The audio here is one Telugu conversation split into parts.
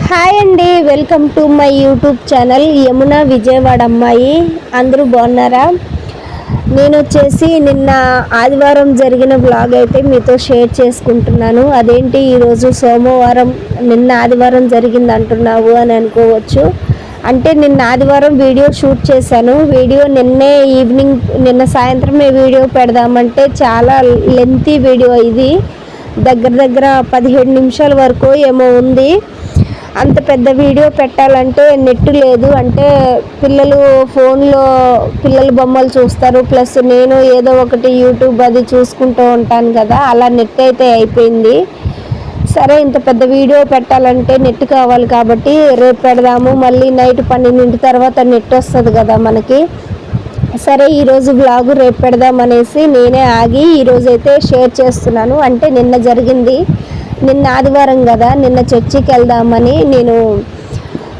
హాయ్ అండి, welcome to my YouTube channel Yamuna Vijayawada అమ్మాయి. అందరూ బాగున్నారా? నేను వచ్చేసి నిన్న ఆదివారం జరిగిన బ్లాగ్ అయితే మీతో షేర్ చేసుకుంటున్నాను. అదేంటి ఈరోజు సోమవారం, నిన్న ఆదివారం జరిగింది అంటున్నావు అని అనుకోవచ్చు. అంటే నిన్న ఆదివారం వీడియో షూట్ చేశాను. వీడియో నిన్న సాయంత్రమే వీడియో పెడదామంటే చాలా లెంతీ వీడియో ఇది. దగ్గర 17 నిమిషాల వరకు ఏమో ఉంది. అంత పెద్ద వీడియో పెట్టాలంటే నెట్ లేదు. అంటే పిల్లలు ఫోన్లో పిల్లల బొమ్మలు చూస్తారు, ప్లస్ నేను ఏదో ఒకటి యూట్యూబ్ అది చూసుకుంటూ ఉంటాను కదా, అలా నెట్ అయితే అయిపోయింది. సరే, ఇంత పెద్ద వీడియో పెట్టాలంటే నెట్ కావాలి కాబట్టి రేపు పెడదాము, మళ్ళీ నైట్ 12 తర్వాత నెట్ వస్తుంది కదా మనకి. సరే, ఈరోజు బ్లాగు రేపు పెడదామనేసి నేనే ఆగి ఈరోజైతే షేర్ చేస్తున్నాను. అంటే నిన్న జరిగింది, నిన్న ఆదివారం కదా, నిన్న చర్చికి వెళ్దామని నేను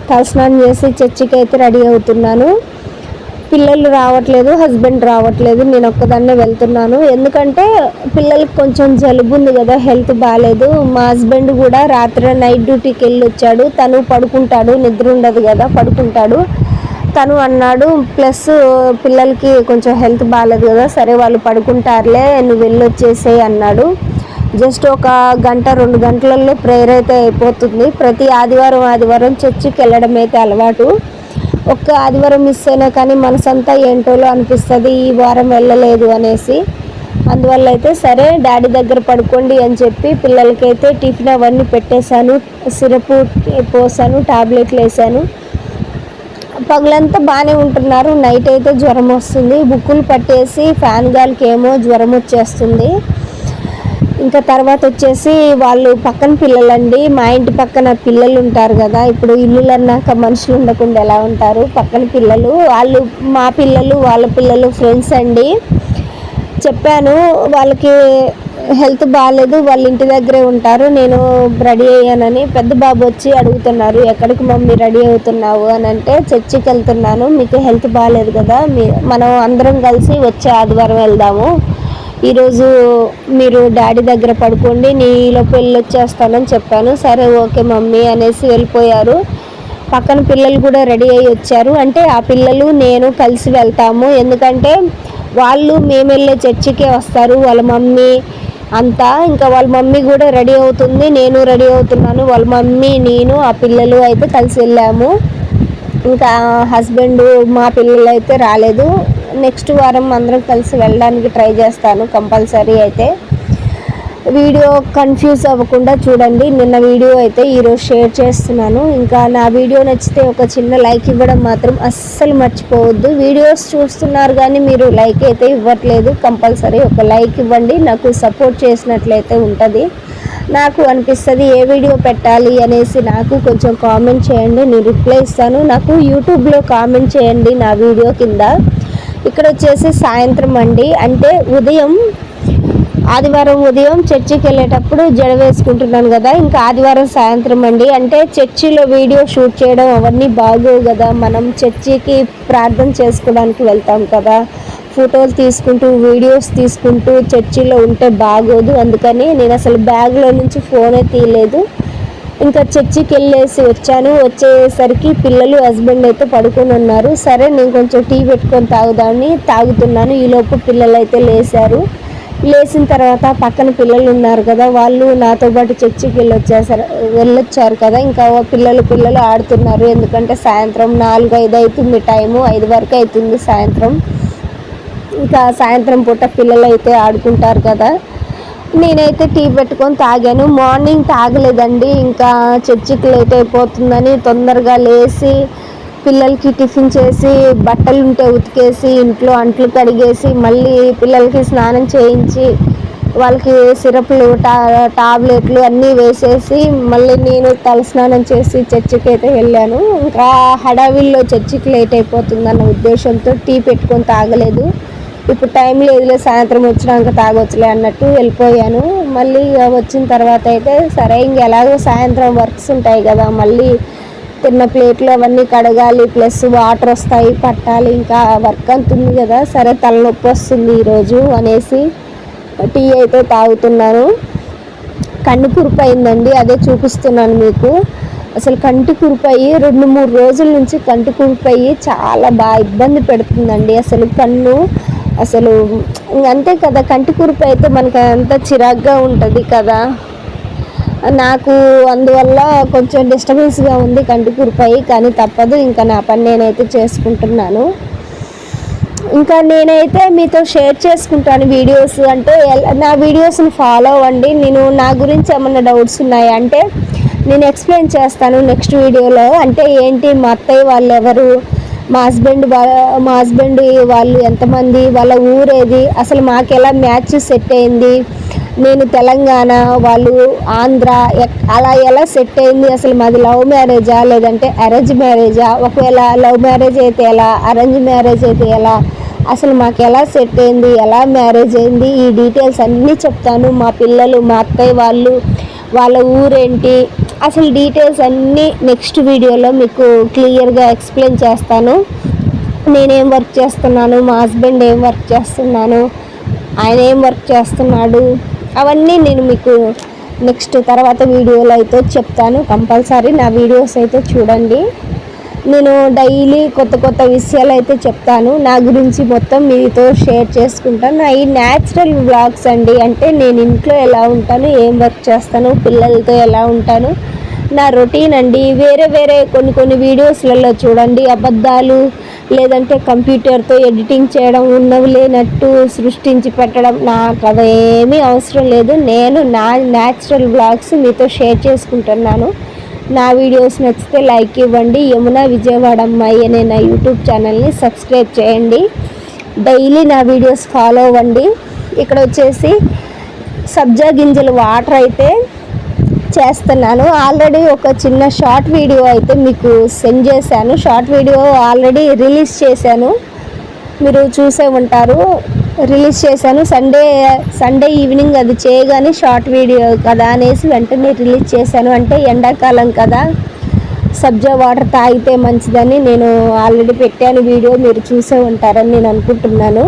తలస్నానం చేసి చర్చికి అయితే రెడీ అవుతున్నాను. పిల్లలు రావట్లేదు, హస్బెండ్ రావట్లేదు, నేను ఒక్కదాన్నే వెళ్తున్నాను. ఎందుకంటే పిల్లలకి కొంచెం జలుబు ఉంది కదా, హెల్త్ బాగాలేదు. మా హస్బెండ్ కూడా రాత్రి నైట్ డ్యూటీకి వెళ్ళి వచ్చాడు. తను పడుకుంటాడు, నిద్ర ఉండదు కదా, పడుకుంటాడు. తను అన్నాడు, ప్లస్ పిల్లలకి కొంచెం హెల్త్ బాగాలేదు కదా, సరే వాళ్ళు పడుకుంటారులే, నువ్వు వెళ్ళొచ్చేసే అన్నాడు. జస్ట్ ఒక గంట 2 గంటలలో ప్రేయర్ అయితే అయిపోతుంది. ప్రతి ఆదివారం చర్చికి వెళ్ళడం అయితే అలవాటు. ఒక్క ఆదివారం మిస్ అయినా కానీ మనసంతా ఏంటోలో అనిపిస్తుంది, ఈ వారం వెళ్ళలేదు అనేసి. అందువల్ల అయితే సరే డాడీ దగ్గర పడుకోండి అని చెప్పి పిల్లలకైతే టిఫిన్ అవన్నీ పెట్టేశాను, సిరప్ పోసాను, టాబ్లెట్లు వేసాను. పగలంతా బాగానే ఉంటున్నారు, నైట్ అయితే జ్వరం వస్తుంది. బుక్కులు పట్టేసి ఫ్యాన్ గాలికి ఏమో జ్వరం వచ్చేస్తుంది. ఇంకా తర్వాత వచ్చేసి వాళ్ళు పక్కన పిల్లలండి, మా ఇంటి పక్కన పిల్లలు ఉంటారు కదా, ఇప్పుడు ఇల్లులు అన్నాక మనుషులు ఉండకుండా ఎలా ఉంటారు, పక్కన పిల్లలు, వాళ్ళు మా పిల్లలు వాళ్ళ పిల్లలు ఫ్రెండ్స్ అండి. చెప్పాను వాళ్ళకి హెల్త్ బాగాలేదు, వాళ్ళ ఇంటి దగ్గరే ఉంటారు, నేను రెడీ అయ్యానని. పెద్ద బాబు వచ్చి అడుగుతున్నారు, ఎక్కడికి మమ్మీ రెడీ అవుతున్నావు అని అంటే, చర్చికి వెళ్తున్నాను, మీకు హెల్త్ బాగాలేదు కదా, మనం అందరం కలిసి వచ్చే ఆదివారం వెళ్దాము, ఈరోజు మీరు డాడీ దగ్గర పడుకోండి, నీలోపు వెళ్ళొచ్చేస్తానని చెప్పాను. సరే ఓకే మమ్మీ అనేసి వెళ్ళిపోయారు. పక్కన పిల్లలు కూడా రెడీ అయ్యి వచ్చారు. అంటే ఆ పిల్లలు నేను కలిసి వెళ్తాము, ఎందుకంటే వాళ్ళు మేము వెళ్ళే చర్చికే వస్తారు, వాళ్ళ మమ్మీ అంతా. ఇంకా వాళ్ళ మమ్మీ కూడా రెడీ అవుతుంది, నేను రెడీ అవుతున్నాను, వాళ్ళ మమ్మీ నేను ఆ పిల్లలు అయితే కలిసి వెళ్ళాము. ఇంకా హస్బెండ్ మా పిల్లలు అయితే రాలేదు. నెక్స్ట్ వారం అందరం కలిసి వెళ్ళడానికి ట్రై చేస్తాను కంపల్సరీ. అయితే వీడియో కన్ఫ్యూజ్ అవ్వకుండా చూడండి. నిన్న వీడియో అయితే ఈరోజు షేర్ చేస్తున్నాను. ఇంకా నా వీడియో నచ్చితే ఒక చిన్న లైక్ ఇవ్వడం మాత్రం అస్సలు మర్చిపోవద్దు. వీడియోస్ చూస్తున్నారు కానీ మీరు లైక్ అయితే ఇవ్వట్లేదు, కంపల్సరీ ఒక లైక్ ఇవ్వండి, నాకు సపోర్ట్ చేసినట్లయితే ఉంటుంది. నాకు అనిపిస్తుంది ఏ వీడియో పెట్టాలి అనేసి, నాకు కొంచెం కామెంట్ చేయండి, నేను రిప్లై ఇస్తాను. నాకు యూట్యూబ్లో కామెంట్ చేయండి నా వీడియో కింద. ఇక్కడ వచ్చేసి సాయంత్రం అండి, అంటే ఆదివారం ఉదయం చర్చికి వెళ్ళేటప్పుడు జడ వేసుకుంటున్నాను కదా, ఇంకా ఆదివారం సాయంత్రం అండి. అంటే చర్చిలో వీడియో షూట్ చేయడం అవన్నీ బాగోవు కదా, మనం చర్చికి ప్రార్థన చేసుకోవడానికి వెళ్తాం కదా, ఫోటోలు తీసుకుంటూ వీడియోస్ తీసుకుంటూ చర్చిలో ఉంటే బాగోదు. అందుకని నేను అసలు బ్యాగ్లో నుంచి ఫోనే తీయలేదు. ఇంకా చర్చికి వెళ్ళేసి వచ్చాను. వచ్చేసరికి పిల్లలు హస్బెండ్ అయితే పడుకొని ఉన్నారు. సరే నేను కొంచెం టీ పెట్టుకొని తాగుతున్నాను. ఈలోపు పిల్లలు అయితే లేచిన తర్వాత పక్కన పిల్లలు ఉన్నారు కదా, వాళ్ళు నాతో పాటు చర్చికి వెళ్ళొచ్చారు కదా, ఇంకా పిల్లలు ఆడుతున్నారు. ఎందుకంటే సాయంత్రం 4-5 అవుతుంది టైము, 5 వరకు అవుతుంది సాయంత్రం. ఇంకా సాయంత్రం పూట పిల్లలు అయితే ఆడుకుంటారు కదా. నేనైతే టీ పెట్టుకొని తాగాను. మార్నింగ్ తాగలేదండి, ఇంకా చర్చికి లేట్ అయిపోతుందని తొందరగా లేచి పిల్లలకి టిఫిన్ చేసి, బట్టలు ఉంటే ఉతికేసి, ఇంట్లో అంట్లు కడిగేసి, మళ్ళీ పిల్లలకి స్నానం చేయించి, వాళ్ళకి సిరప్లు టాబ్లెట్లు అన్నీ వేసేసి, మళ్ళీ నేను తలస్నానం చేసి చర్చికి అయితే వెళ్ళాను. ఇంకా హడావిల్లో చర్చికి లేట్ అయిపోతుందన్న ఉద్దేశంతో టీ పెట్టుకొని తాగలేదు. ఇప్పుడు టైం లేదులే, సాయంత్రం వచ్చినాక తాగొచ్చులే అన్నట్టు వెళ్ళిపోయాను. మళ్ళీ వచ్చిన తర్వాత అయితే సరే, ఎలాగో సాయంత్రం వర్క్స్ ఉంటాయి కదా, మళ్ళీ తిన్న ప్లేట్లు అవన్నీ కడగాలి, ప్లస్ వాటర్ వస్తాయి పట్టాలి, ఇంకా వర్క్ అంతుంది కదా. సరే తలనొప్పి వస్తుంది ఈరోజు అనేసి టీ అయితే తాగుతున్నాను. కన్ను కురుపు అయిందండి, అదే చూపిస్తున్నాను మీకు. అసలు కంటి కురిపోయి 2-3 రోజుల నుంచి కంటి కురిపోయి చాలా బాగా ఇబ్బంది పెడుతుందండి. అసలు కన్ను అసలు అంతే కదా, కంటి కురిపి అయితే మనకి అంత చిరాగ్గా ఉంటుంది కదా. నాకు అందువల్ల కొంచెం డిస్టర్బెన్స్గా ఉంది కంటి కురిపోయి, కానీ తప్పదు, ఇంకా నా పని నేనైతే చేసుకుంటున్నాను. ఇంకా నేనైతే మీతో షేర్ చేసుకుంటాను వీడియోస్. అంటే నా వీడియోస్ని ఫాలో అవ్వండి. నా గురించి ఏమన్నా డౌట్స్ ఉన్నాయా అంటే నేను ఎక్స్ప్లెయిన్ చేస్తాను నెక్స్ట్ వీడియోలో. అంటే ఏంటి, మా అత్తయ్య వాళ్ళు ఎవరు, మా హస్బెండ్ వాళ్ళు ఎంతమంది, వాళ్ళ ఊరేది, అసలు మాకు ఎలా మ్యాచ్ సెట్ అయింది, నేను తెలంగాణ, వాళ్ళు ఆంధ్ర, అలా ఎలా సెట్ అయింది, అసలు మాది లవ్ మ్యారేజా లేదంటే అరేంజ్ మ్యారేజా, ఒకవేళ లవ్ మ్యారేజ్ అయితే ఎలా, అరేంజ్ మ్యారేజ్ అయితే ఎలా, అసలు మాకు ఎలా సెట్ అయింది, ఎలా మ్యారేజ్ అయింది, ఈ డీటెయిల్స్ అన్నీ చెప్తాను. మా పిల్లలు, మా అత్తయ్య వాళ్ళు, వాళ్ళ ఊరేంటి, అసలు డీటెయిల్స్ అన్నీ నెక్స్ట్ వీడియోలో మీకు క్లియర్గా ఎక్స్ప్లెయిన్ చేస్తాను. నేనేం వర్క్ చేస్తున్నాను, మా హస్బెండ్ ఏం వర్క్ చేస్తున్నాను, ఆయన ఏం వర్క్ చేస్తున్నాడు, అవన్నీ నేను మీకు నెక్స్ట్ తర్వాత వీడియోలో అయితే చెప్తాను. కంపల్సరీ నా వీడియోస్ అయితే చూడండి. నేను డైలీ కొత్త విషయాలు అయితే చెప్తాను. నా గురించి మొత్తం మీతో షేర్ చేసుకుంటాను. నా ఈ న్యాచురల్ వ్లాగ్స్ అండి. అంటే నేను ఇంట్లో ఎలా ఉంటాను, ఏం వర్క్ చేస్తాను, పిల్లలతో ఎలా ఉంటాను, నా రొటీన్ అండి. వేరే కొన్ని వీడియోస్లలో చూడండి అబద్ధాలు, లేదంటే కంప్యూటర్తో ఎడిటింగ్ చేయడం, ఉన్నవి లేనట్టు సృష్టించి పెట్టడం. నాకు అవేమీ అవసరం లేదు. నేను నా న్యాచురల్ వ్లాగ్స్ మీతో షేర్ చేసుకుంటున్నాను. నా వీడియోస్ నచ్చితే లైక్ ఇవ్వండి. యమున విజయవాడ అమ్మాయి అనే నా యూట్యూబ్ ఛానల్ని సబ్స్క్రైబ్ చేయండి. డైలీ నా వీడియోస్ ఫాలో అవ్వండి. ఇక్కడ వచ్చేసి సబ్జా గింజల వాటర్ అయితే చేస్తున్నాను. ఆల్రెడీ ఒక చిన్న షార్ట్ వీడియో అయితే మీకు సెండ్ చేశాను. షార్ట్ వీడియో ఆల్రెడీ రిలీజ్ చేశాను, మీరు చూసే ఉంటారు. రిలీజ్ చేశాను సండే ఈవినింగ్. అది చేయగానే షార్ట్ వీడియో కదా అనేసి వెంటనే రిలీజ్ చేశాను. అంటే ఎండాకాలం కదా, సబ్జా వాటర్ తాగితే మంచిదని నేను ఆల్రెడీ పెట్టాను వీడియో, మీరు చూసే ఉంటారని నేను అనుకుంటున్నాను.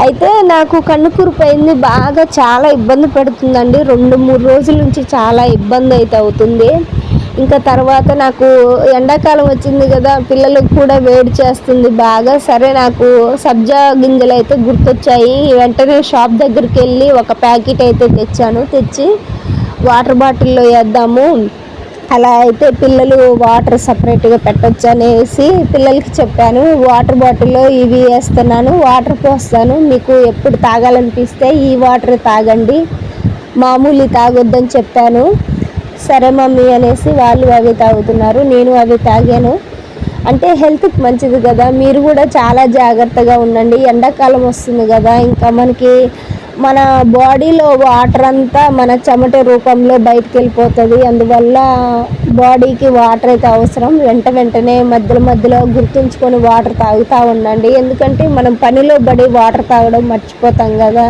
అయితే నాకు కన్ను కురిపోయింది, బాగా చాలా ఇబ్బంది పెడుతుందండి. 2-3 రోజుల నుంచి చాలా ఇబ్బంది అయితే అవుతుంది. ఇంకా తర్వాత నాకు ఎండాకాలం వచ్చింది కదా, పిల్లలకు కూడా వేడి చేస్తుంది బాగా. సరే, నాకు సబ్జా గింజలు అయితే గుర్తొచ్చాయి. వెంటనే షాప్ దగ్గరికి వెళ్ళి ఒక ప్యాకెట్ అయితే తెచ్చి వాటర్ బాటిల్లో వేద్దాము, అలా అయితే పిల్లలు వాటర్ సపరేట్గా పెట్టొచ్చు అనేసి పిల్లలకి చెప్పాను. వాటర్ బాటిల్లో ఇవి వేస్తున్నాను, వాటర్ పోస్తాను, మీకు ఎప్పుడు తాగాలనిపిస్తే ఈ వాటర్ తాగండి, మామూలు తాగొద్దని చెప్పాను. సరే మమ్మీ అనేసి వాళ్ళు అవి తాగుతున్నారు, నేను అవి తాగాను. అంటే హెల్త్కి మంచిది కదా, మీరు కూడా చాలా జాగ్రత్తగా ఉండండి. ఎండాకాలం వస్తుంది కదా, ఇంకా మనకి మన బాడీలో వాటర్ అంతా మన చెమట రూపంలో బయటకు వెళ్ళిపోతుంది. అందువల్ల బాడీకి వాటర్ అయితే అవసరం. వెంటనే మధ్యలో గుర్తుంచుకొని వాటర్ తాగుతూ ఉండండి. ఎందుకంటే మనం పనిలో పడి వాటర్ తాగడం మర్చిపోతాం కదా,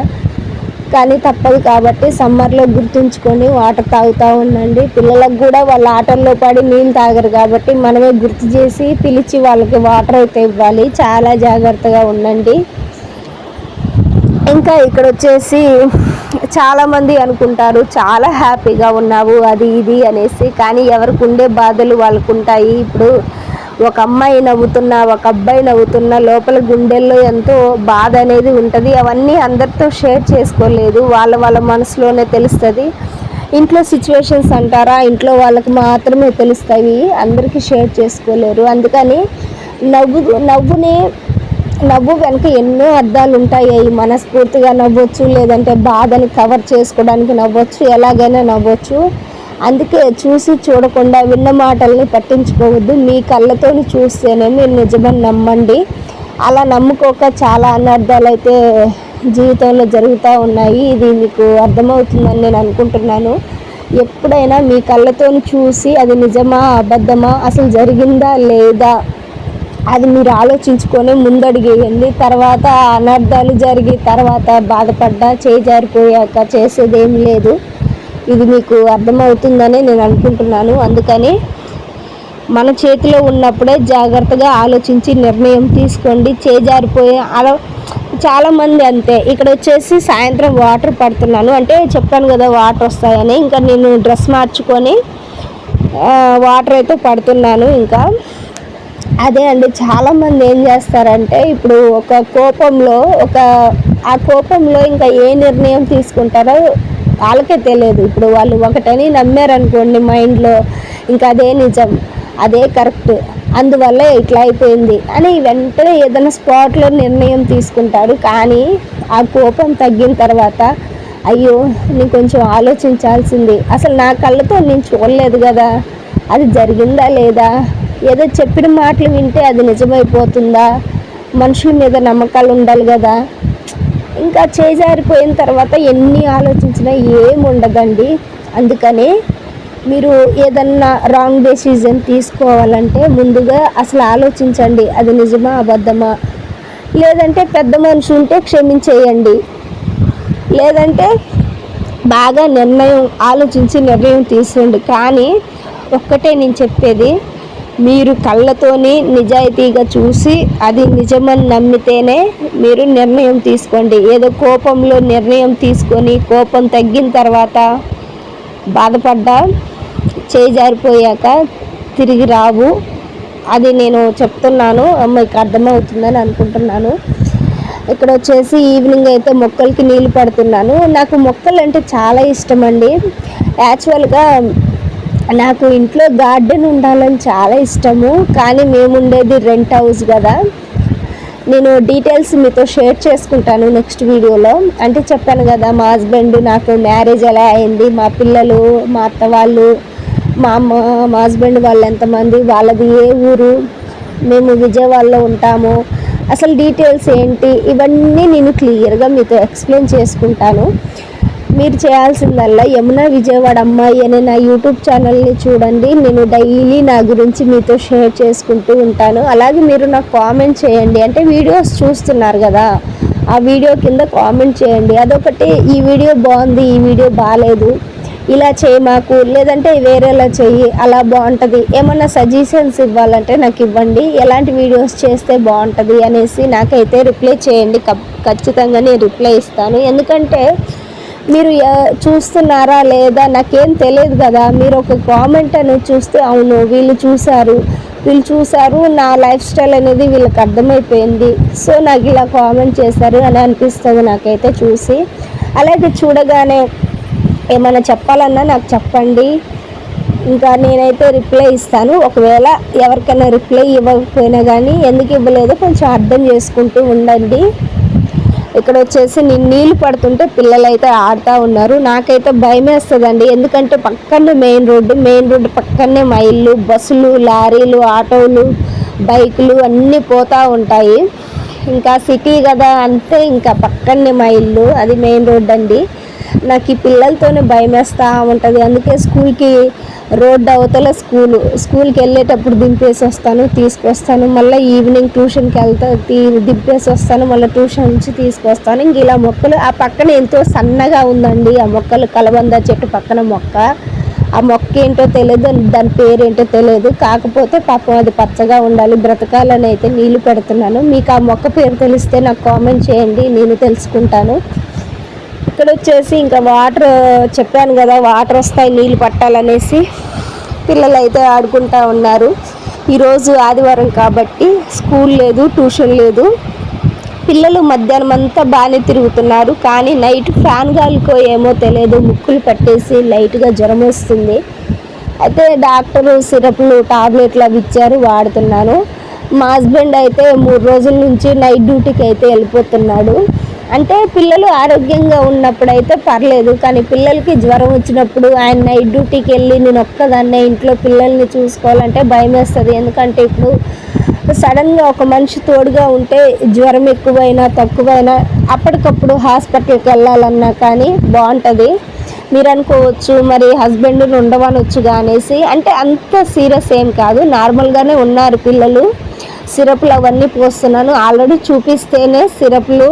కానీ తప్పదు కాబట్టి సమ్మర్లో గుర్తుంచుకొని వాటర్ తాగుతూ ఉండండి. పిల్లలకు కూడా వాళ్ళ ఆటల్లో పడి నీళ్ళు తాగరు కాబట్టి మనమే గుర్తు చేసి పిలిచి వాళ్ళకి వాటర్ అయితే ఇవ్వాలి. చాలా జాగ్రత్తగా ఉండండి. ఇంకా ఇక్కడ వచ్చేసి చాలామంది అనుకుంటారు చాలా హ్యాపీగా ఉన్నావు అది ఇది అనేసి, కానీ ఎవరికి ఉండే బాధలు వాళ్ళకు ఉంటాయి. ఇప్పుడు ఒక అమ్మాయి నవ్వుతున్నా, ఒక అబ్బాయి నవ్వుతున్నా, లోపల గుండెల్లో ఎంతో బాధ అనేది ఉంటుంది. అవన్నీ అందరితో షేర్ చేసుకోలేదు, వాళ్ళ మనసులోనే తెలుస్తుంది. ఇంట్లో సిచ్యువేషన్స్ అంటారా, ఇంట్లో వాళ్ళకి మాత్రమే తెలుస్తాయి, అందరికీ షేర్ చేసుకోలేరు. అందుకని నవ్వు వెనక ఎన్నో అర్థాలు ఉంటాయి. మనస్ఫూర్తిగా నవ్వచ్చు, లేదంటే బాధని కవర్ చేసుకోవడానికి నవ్వచ్చు, ఎలాగైనా నవ్వచ్చు. అందుకే చూసి చూడకుండా విన్న మాటల్ని పట్టించుకోవద్దు. మీ కళ్ళతో చూస్తేనే మీరు నిజమని నమ్మండి. అలా నమ్ముకోక చాలా అనర్థాలు అయితే జీవితంలో జరుగుతూ ఉన్నాయి. ఇది మీకు అర్థమవుతుందని నేను అనుకుంటున్నాను. ఎప్పుడైనా మీ కళ్ళతో చూసి అది నిజమా అబద్ధమా, అసలు జరిగిందా లేదా, అది మీరు ఆలోచించుకొని ముందడుగేయండి. తర్వాత అనర్థాలు జరిగి తర్వాత బాధపడ్డా చేజారిపోయాక చేసేదేమి లేదు. ఇది మీకు అర్థమవుతుందని నేను అనుకుంటున్నాను. అందుకని మన చేతిలో ఉన్నప్పుడే జాగ్రత్తగా ఆలోచించి నిర్ణయం తీసుకోండి. చేజారిపోయే అలా చాలామంది అంతే. ఇక్కడ వచ్చేసి సాయంత్రం వాటర్ పడుతున్నాను, అంటే చెప్పాను కదా వాటర్ వస్తాయని. ఇంకా నేను డ్రెస్ మార్చుకొని వాటర్ అయితే పడుతున్నాను. ఇంకా అదే అండి, చాలామంది ఏం చేస్తారంటే ఇప్పుడు ఒక కోపంలో ఆ కోపంలో ఇంకా ఏ నిర్ణయం తీసుకుంటారో వాళ్ళకే తెలియదు. ఇప్పుడు వాళ్ళు ఒకటని నమ్మారనుకోండి మైండ్లో, ఇంకా అదే నిజం, అదే కరెక్ట్, అందువల్ల ఇట్లా అయిపోయింది అని వెంటనే ఏదైనా స్పాట్లో నిర్ణయం తీసుకుంటారు. కానీ ఆ కోపం తగ్గిన తర్వాత అయ్యో నేను కొంచెం ఆలోచించాల్సింది, అసలు నా కళ్ళతో నేను చూడలేదు కదా, అది జరిగిందా లేదా, ఏదో చెప్పిన మాటలు వింటే అది నిజమైపోతుందా, మనుషుల మీద నమ్మకాలు ఉండాలి కదా, ఇంకా చేజారిపోయిన తర్వాత ఎన్ని ఆలోచించినా ఏముండదండి. అందుకని మీరు ఏదన్నా రాంగ్ డెసిజన్ తీసుకోవాలంటే ముందుగా అసలు ఆలోచించండి, అది నిజమా అబద్ధమా, లేదంటే పెద్ద మనిషి ఉంటే క్షమించేయండి, లేదంటే బాగా ఆలోచించి నిర్ణయం తీసుకోండి. కానీ ఒక్కటే నేను చెప్పేది, మీరు కళ్ళతోని నిజాయితీగా చూసి అది నిజమని నమ్మితేనే మీరు నిర్ణయం తీసుకోండి. ఏదో కోపంలో నిర్ణయం తీసుకొని కోపం తగ్గిన తర్వాత బాధపడ్డా చేజారిపోయాక తిరిగి రావు. అది నేను చెప్తున్నాను, అమ్మాయికి అర్థమవుతుందని అనుకుంటున్నాను. ఇక్కడ వచ్చేసి ఈవినింగ్ అయితే మొక్కలకి నీళ్ళు పడుతున్నాను. నాకు మొక్కలు అంటే చాలా ఇష్టం అండి. యాక్చువల్గా నాకు ఇంట్లో గార్డెన్ ఉండాలని చాలా ఇష్టము. కానీ మేము ఉండేది రెంట్ హౌస్ కదా, నేను డీటెయిల్స్ మీతో షేర్ చేసుకుంటాను నెక్స్ట్ వీడియోలో. అంటే చెప్పాను కదా, మా హస్బెండ్, నాకు మ్యారేజ్ ఎలా అయింది, మా పిల్లలు, మా అత్త వాళ్ళు, మా అమ్మ, మా హస్బెండ్ వాళ్ళు ఎంతమంది, వాళ్ళది ఏ ఊరు, మేము విజయవాడలో ఉంటాము, అసలు డీటెయిల్స్ ఏంటి, ఇవన్నీ నేను క్లియర్గా మీతో ఎక్స్ప్లెయిన్ చేసుకుంటాను. మీరు చేయాల్సిందల్లా యమున విజయవాడ అమ్మాయి అనే నా యూట్యూబ్ ఛానల్ని చూడండి. నేను డైలీ నా గురించి మీతో షేర్ చేసుకుంటూ ఉంటాను. అలాగే మీరు నాకు కామెంట్ చేయండి, అంటే వీడియోస్ చూస్తున్నారు కదా, ఆ వీడియో కింద కామెంట్ చేయండి. అదొకటి, ఈ వీడియో బాగుంది, ఈ వీడియో బాగాలేదు, ఇలా చేయి మాకు, లేదంటే వేరేలా చెయ్యి, అలా బాగుంటుంది, ఏమన్నా సజెషన్స్ ఇవ్వాలంటే నాకు ఇవ్వండి, ఎలాంటి వీడియోస్ చేస్తే బాగుంటుంది అనేసి నాకైతే రిప్లై చేయండి. ఖచ్చితంగా నేను రిప్లై ఇస్తాను. ఎందుకంటే మీరు చూస్తున్నారా లేదా నాకేం తెలియదు కదా, మీరు ఒక కామెంట్ అనేది చూస్తే అవును వీళ్ళు చూశారు, నా లైఫ్ స్టైల్ అనేది వీళ్ళకి అర్థమైపోయింది, సో నాకు ఇలా కామెంట్ చేశారు అని అనిపిస్తుంది నాకైతే చూసి. అలాగే చూడగానే ఏమైనా చెప్పాలన్నా నాకు చెప్పండి, ఇంకా నేనైతే రిప్లై ఇస్తాను. ఒకవేళ ఎవరికైనా రిప్లై ఇవ్వకపోయినా కానీ ఎందుకు ఇవ్వలేదో కొంచెం అర్థం చేసుకుంటూ ఉండండి. ఇక్కడ వచ్చేసి నేను నీళ్ళు పడుతుంటే పిల్లలు అయితే ఆడుతూ ఉన్నారు. నాకైతే భయం వేస్తుందండి, ఎందుకంటే పక్కనే మెయిన్ రోడ్డు పక్కనే మా ఇల్లు, బస్సులు, లారీలు, ఆటోలు, బైకులు అన్నీ పోతూ ఉంటాయి. ఇంకా సిటీ కదా, అంతే, ఇంకా పక్కనే మా ఇల్లు, అది మెయిన్ రోడ్ అండి. నాకు ఈ పిల్లలతోనే భయం వేస్తూ ఉంటుంది. అందుకే స్కూల్కి రోడ్డు అవతల స్కూల్కి వెళ్ళేటప్పుడు దింపేసి వస్తాను, తీసుకొస్తాను, మళ్ళీ ఈవినింగ్ ట్యూషన్కి దింపేసి వస్తాను, మళ్ళీ ట్యూషన్ నుంచి తీసుకొస్తాను. ఇంక ఇలా మొక్కలు ఆ పక్కన ఎంతో సన్నగా ఉందండి, ఆ మొక్కలు కలబంద చెట్టు పక్కన మొక్క, ఆ మొక్క ఏంటో తెలియదు, దాని పేరేంటో తెలియదు, కాకపోతే పాపం అది పచ్చగా ఉండాలి, బ్రతకాలని అయితే నీళ్లు పెడుతున్నాను. మీకు ఆ మొక్క పేరు తెలిస్తే నాకు కామెంట్ చేయండి, నేను తెలుసుకుంటాను. ఇక్కడ వచ్చేసి ఇంకా వాటర్ చెప్పాను కదా, వాటర్ వస్తాయి నీళ్ళు పట్టాలనేసి పిల్లలు అయితే ఆడుకుంటూ ఉన్నారు. ఈరోజు ఆదివారం కాబట్టి స్కూల్ లేదు, ట్యూషన్ లేదు. పిల్లలు మధ్యాహ్నం అంతా బాగానే తిరుగుతున్నారు, కానీ నైట్ ఫ్యాన్ గాలికో ఏమో తెలియదు ముక్కులు పట్టేసి లైట్గా జ్వరం వస్తుంది. అయితే డాక్టరు సిరప్లు, టాబ్లెట్లు అవి ఇచ్చారు, వాడుతున్నాను. మా హస్బెండ్ అయితే 3 రోజుల నుంచి నైట్ డ్యూటీకి అయితే వెళ్ళిపోతున్నాడు. అంటే పిల్లలు ఆరోగ్యంగా ఉన్నప్పుడైతే పర్లేదు, కానీ పిల్లలకి జ్వరం వచ్చినప్పుడు ఆయన నైట్ డ్యూటీకి వెళ్ళి నేను ఒక్కదాన్నే ఇంట్లో పిల్లల్ని చూసుకోవాలంటే భయం వేస్తుంది. ఎందుకంటే ఇప్పుడు సడన్గా ఒక మనిషి తోడుగా ఉంటే జ్వరం ఎక్కువైనా తక్కువైనా అప్పటికప్పుడు హాస్పిటల్కి వెళ్ళాలన్నా కానీ బాగుంటుంది. మీరు అనుకోవచ్చు మరి హస్బెండ్ని ఉండవనొచ్చు అనేసి, అంటే అంత సీరియస్ ఏం కాదు, నార్మల్గానే ఉన్నారు పిల్లలు. సిరప్లు అవన్నీ పోస్తున్నాను, ఆల్రెడీ చూపిస్తేనే సిరప్లు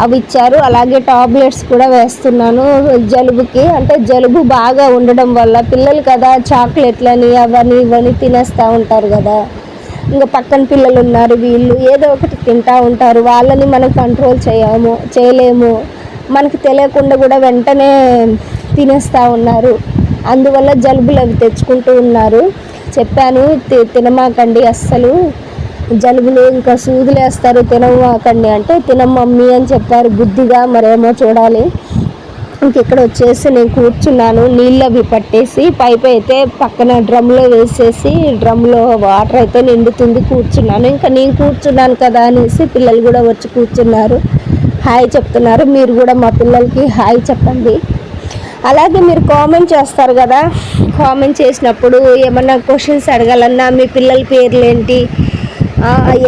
అవి ఇచ్చారు. అలాగే టాబ్లెట్స్ కూడా వేస్తున్నాను జలుబుకి, అంటే జలుబు బాగా ఉండడం వల్ల పిల్లలు కదా చాక్లెట్లని అవన్నీ ఇవన్నీ తినేస్తూ ఉంటారు కదా, ఇంకా పక్కన పిల్లలు ఉన్నారు, వీళ్ళు ఏదో ఒకటి తింటూ ఉంటారు, వాళ్ళని మనం కంట్రోల్ చేయలేము, మనకు తెలియకుండా కూడా వెంటనే తినేస్తూ ఉన్నారు. అందువల్ల జలుబులు అవి తెచ్చుకుంటూ ఉన్నారు. చెప్పాను తినమాకండి, అస్సలు జలుబులు ఇంకా సూదులు వేస్తారు, తినమాకండి అంటే తినం మమ్మీ అని చెప్పారు బుద్ధిగా. మరేమో చూడాలి. ఇంక ఇక్కడ వచ్చేసి నేను కూర్చున్నాను. నీళ్ళు అవి పట్టేసి పైప్ అయితే పక్కన డ్రమ్లో వేసేసి డ్రమ్లో వాటర్ అయితే నిండుతుంది, కూర్చున్నాను. ఇంకా నేను కూర్చున్నాను కదా అనేసి పిల్లలు కూడా వచ్చి కూర్చున్నారు, హాయ్ చెప్తున్నారు. మీరు కూడా మా పిల్లలకి హాయ్ చెప్పండి. అలాగే మీరు కామెంట్ చేస్తారు కదా, కామెంట్ చేసినప్పుడు ఏమన్నా క్వశ్చన్స్ అడగాలన్నా మీ పిల్లల పేర్లు ఏంటి,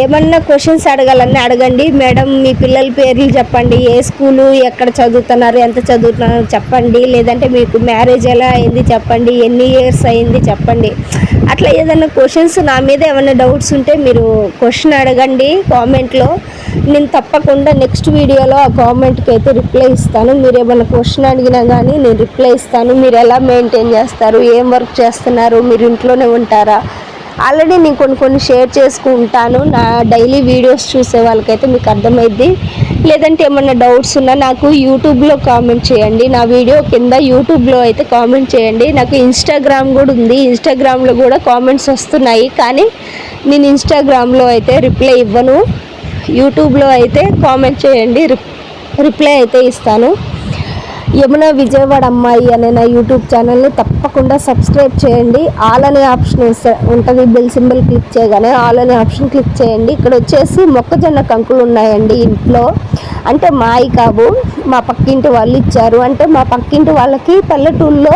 ఏమన్నా క్వశ్చన్స్ అడగాలన్నా అడగండి. మేడం మీ పిల్లల పేర్లు చెప్పండి, ఏ స్కూలు, ఎక్కడ చదువుతున్నారు, ఎంత చదువుతున్నారు చెప్పండి, లేదంటే మీకు మ్యారేజ్ ఎలా అయింది చెప్పండి, ఎన్ని ఇయర్స్ అయింది చెప్పండి. అట్లా ఏదైనా క్వశ్చన్స్ నా మీద ఏమైనా డౌట్స్ ఉంటే మీరు క్వశ్చన్ అడగండి కామెంట్లో. నేను తప్పకుండా నెక్స్ట్ వీడియోలో ఆ కామెంట్కి అయితే రిప్లై ఇస్తాను. మీరు ఏమైనా క్వశ్చన్ అడిగినా కానీ నేను రిప్లై ఇస్తాను. మీరు ఎలా మెయింటైన్ చేస్తారు, ఏం వర్క్ చేస్తున్నారు, మీరు ఇంట్లోనే ఉంటారా, ఆల్రెడీ నేను కొన్ని షేర్ చేసుకుంటాను. నా డైలీ వీడియోస్ చూసే వాళ్ళకైతే మీకు అర్థమైద్ది. లేదంటే ఏమన్నా డౌట్స్ ఉన్నా నాకు యూట్యూబ్లో కామెంట్ చేయండి. నా వీడియో కింద యూట్యూబ్లో అయితే కామెంట్ చేయండి. నాకు ఇన్స్టాగ్రామ్ కూడా ఉంది, ఇన్స్టాగ్రామ్లో కూడా కామెంట్స్ వస్తున్నాయి, కానీ నేను ఇన్స్టాగ్రామ్లో అయితే రిప్లై ఇవ్వను. యూట్యూబ్లో అయితే కామెంట్ చేయండి, రిప్లై అయితే ఇస్తాను. యమున విజయవాడ అమ్మాయి అనే నా యూట్యూబ్ ఛానల్ని తప్పకుండా సబ్స్క్రైబ్ చేయండి. ఆల్ అనే ఆప్షన్ ఉంటుంది, బెల్ సింబల్ క్లిక్ చేయగానే ఆల్ అనే ఆప్షన్ క్లిక్ చేయండి. ఇక్కడ వచ్చేసి మొక్కజొన్న కంకులు ఉన్నాయండి ఇంట్లో. అంటే మాయి కావు, మా పక్కింటి వాళ్ళు ఇచ్చారు. అంటే మా పక్కింటి వాళ్ళకి పల్లెటూరులో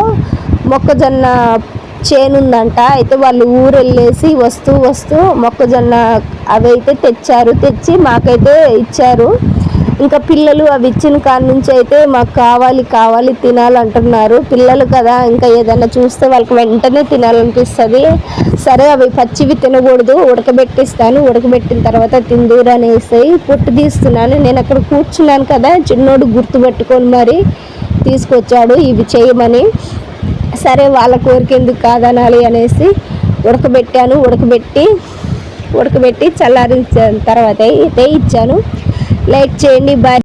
మొక్కజొన్న చేను ఉందంట. అయితే వాళ్ళు ఊరు వెళ్ళేసి వస్తూ మొక్కజొన్న అవి అయితే తెచ్చి మాకైతే ఇచ్చారు. ఇంకా పిల్లలు అవి ఇచ్చిన కాడ నుంచి అయితే మాకు కావాలి తినాలంటున్నారు. పిల్లలు కదా, ఇంకా ఏదైనా చూస్తే వాళ్ళకి వెంటనే తినాలనిపిస్తుంది. సరే అవి పచ్చివి తినకూడదు, ఉడకబెట్టిస్తాను, ఉడకబెట్టిన తర్వాత తిందూరు అనేసి పొట్టు తీస్తున్నాను. నేను అక్కడ కూర్చున్నాను కదా, చిన్నోడు గుర్తుపెట్టుకొని మరి తీసుకొచ్చాడు ఇవి చేయమని. సరే వాళ్ళ కోరిక ఎందుకు కాదనాలి అనేసి ఉడకబెట్టాను. ఉడకబెట్టి చల్లారిన తర్వాత అయితే ఇచ్చాను. లైక్ చేయండి, బాయ్.